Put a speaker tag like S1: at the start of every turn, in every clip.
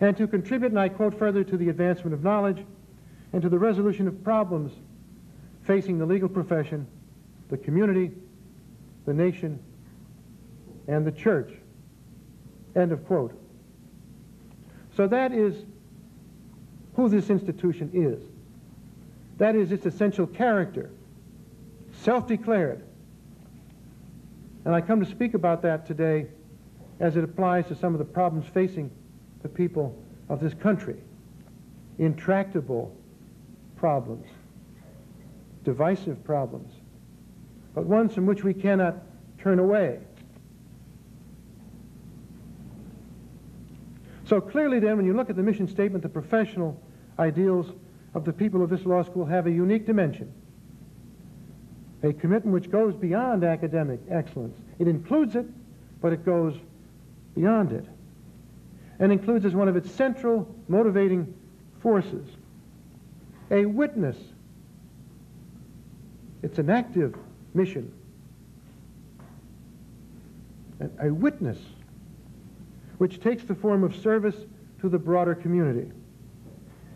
S1: and to contribute, and I quote further, to the advancement of knowledge and to the resolution of problems facing the legal profession, the community, the nation, and the church. End of quote. So that is who this institution is. That is its essential character, self-declared. And I come to speak about that today as it applies to some of the problems facing the people of this country. Intractable problems, divisive problems, but ones from which we cannot turn away. So clearly then, when you look at the mission statement, the professional ideals of the people of this law school have a unique dimension, a commitment which goes beyond academic excellence. It includes it, but it goes beyond it, and includes as one of its central motivating forces a witness. It's an active mission, a witness which takes the form of service to the broader community,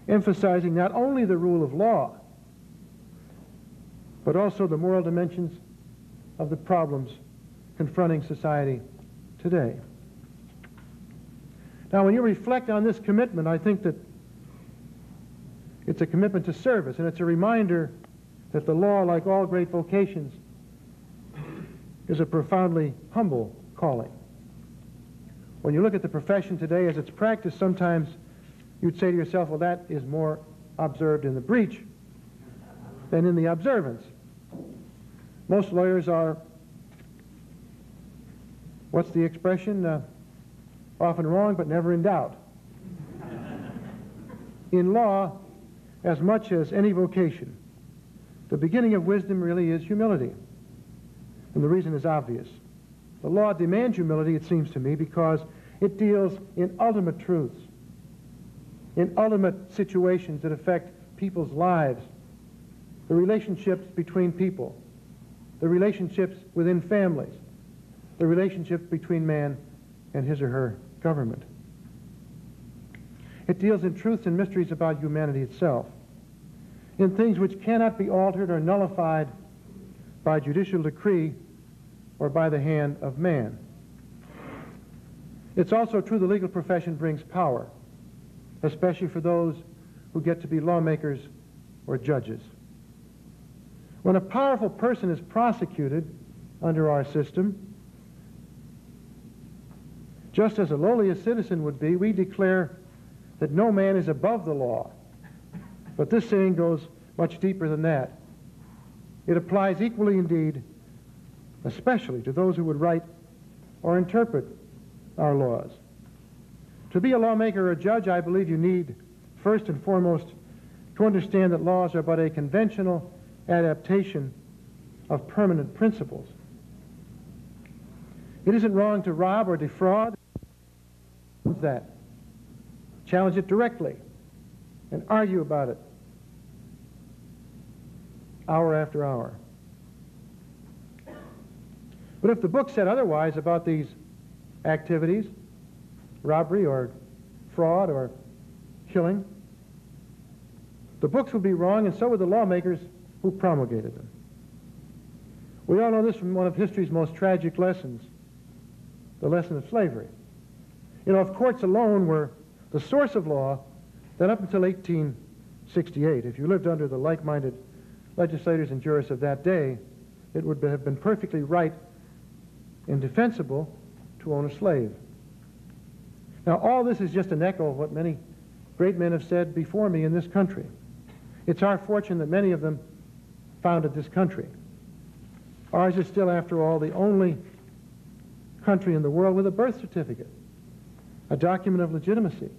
S1: emphasizing not only the rule of law, but also the moral dimensions of the problems confronting society today. Now, when you reflect on this commitment, I think that it's a commitment to service, and it's a reminder that the law, like all great vocations, is a profoundly humble calling. When you look at the profession today as it's practiced, sometimes you'd say to yourself, well, that is more observed in the breach than in the observance. Most lawyers are, what's the expression? Often wrong, but never in doubt. In law, as much as any vocation, the beginning of wisdom really is humility. And the reason is obvious. The law demands humility, it seems to me, because it deals in ultimate truths, in ultimate situations that affect people's lives, the relationships between people, the relationships within families, the relationships between man and his or her government. It deals in truths and mysteries about humanity itself, in things which cannot be altered or nullified by judicial decree or by the hand of man. It's also true the legal profession brings power, especially for those who get to be lawmakers or judges. When a powerful person is prosecuted under our system, just as a lowly citizen would be, we declare that no man is above the law. But this saying goes much deeper than that. It applies equally indeed, especially to those who would write or interpret our laws. To be a lawmaker or a judge, I believe you need, first and foremost, to understand that laws are but a conventional adaptation of permanent principles. It isn't wrong to rob or defraud. That. Challenge it directly and argue about it hour after hour. But if the book said otherwise about these activities, robbery or fraud or killing, the books would be wrong, and so would the lawmakers who promulgated them. We all know this from one of history's most tragic lessons, the lesson of slavery. You know, if courts alone were the source of law, then up until 1868, if you lived under the like-minded legislators and jurists of that day, it would have been perfectly right and defensible to own a slave. Now, all this is just an echo of what many great men have said before me in this country. It's our fortune that many of them founded this country. Ours is still, after all, the only country in the world with a birth certificate, a document of legitimacy,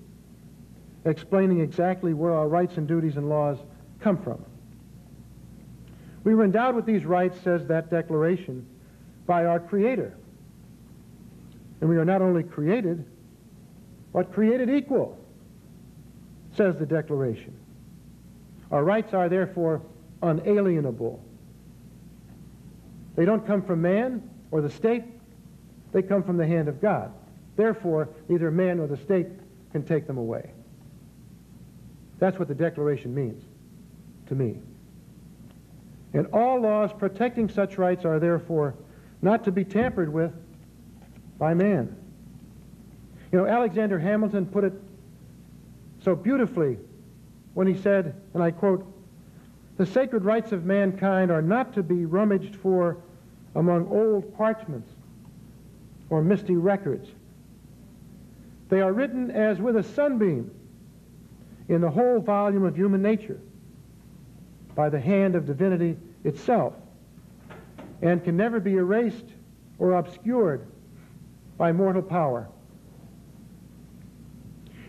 S1: explaining exactly where our rights and duties and laws come from. We were endowed with these rights, says that declaration, by our Creator. And we are not only created, but created equal, says the Declaration. Our rights are therefore unalienable. They don't come from man or the state, they come from the hand of God. Therefore, neither man nor the state can take them away. That's what the Declaration means to me. And all laws protecting such rights are therefore not to be tampered with by man. You know, Alexander Hamilton put it so beautifully when he said, and I quote, "The sacred rights of mankind are not to be rummaged for among old parchments or misty records. They are written as with a sunbeam in the whole volume of human nature by the hand of divinity itself, and can never be erased or obscured by mortal power."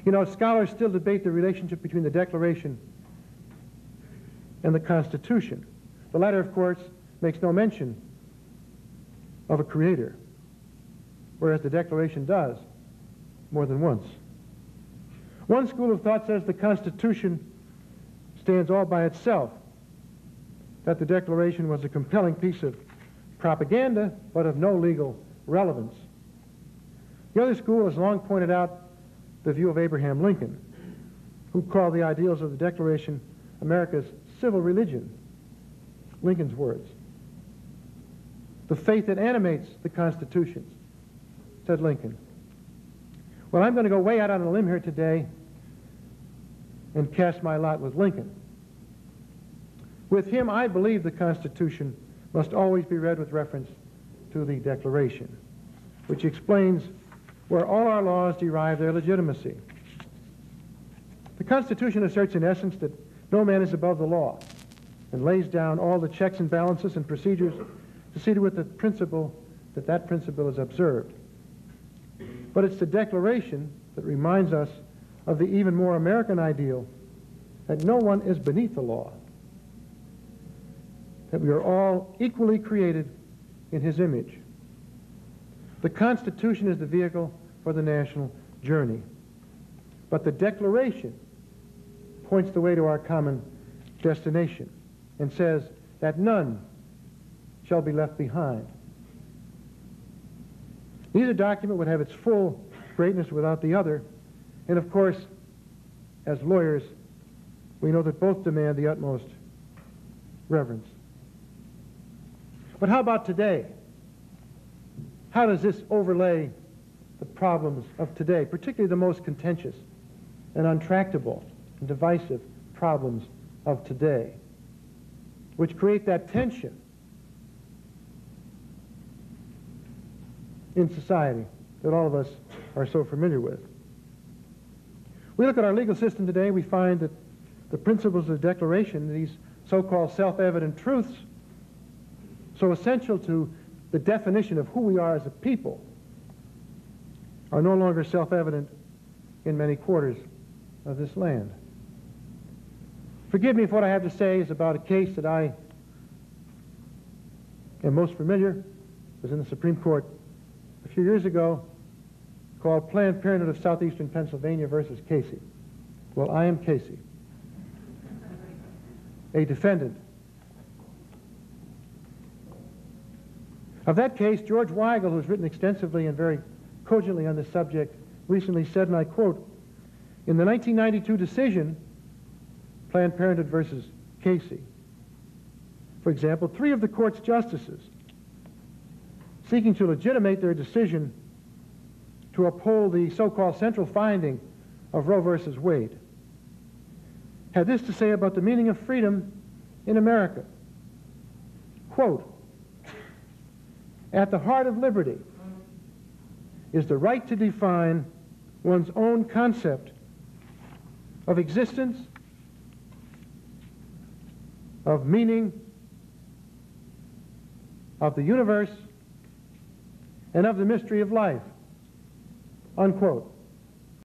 S1: You know, scholars still debate the relationship between the Declaration and the Constitution. The latter, of course, makes no mention of a creator, whereas the Declaration does more than once. One school of thought says the Constitution stands all by itself, that the Declaration was a compelling piece of propaganda, but of no legal relevance. The other school has long pointed out the view of Abraham Lincoln, who called the ideals of the Declaration America's civil religion. Lincoln's words. "The faith that animates the Constitution," said Lincoln. Well, I'm going to go way out on a limb here today and cast my lot with Lincoln. With him, I believe the Constitution must always be read with reference to the Declaration, which explains where all our laws derive their legitimacy. The Constitution asserts in essence that no man is above the law and lays down all the checks and balances and procedures to see to it that that principle is observed. But it's the Declaration that reminds us of the even more American ideal that no one is beneath the law, that we are all equally created in his image. The Constitution is the vehicle for the national journey, but the Declaration points the way to our common destination and says that none shall be left behind. Neither document would have its full greatness without the other, and of course, as lawyers, we know that both demand the utmost reverence. But how about today? How does this overlay the problems of today, particularly the most contentious and untractable and divisive problems of today, which create that tension in society that all of us are so familiar with? We look at our legal system today, we find that the principles of the Declaration, these so-called self-evident truths, so essential to the definition of who we are as a people, are no longer self-evident in many quarters of this land. Forgive me if what I have to say is about a case that I am most familiar. It was in the Supreme Court a few years ago, called Planned Parenthood of Southeastern Pennsylvania versus Casey. Well, I am Casey, a defendant. Of that case, George Weigel, who's written extensively and very cogently on this subject, recently said, and I quote, "In the 1992 decision, Planned Parenthood versus Casey, for example, 3 of the court's justices, seeking to legitimate their decision to uphold the so-called central finding of Roe versus Wade, had this to say about the meaning of freedom in America. Quote, "At the heart of liberty is the right to define one's own concept of existence, of meaning, of the universe, and of the mystery of life." Unquote.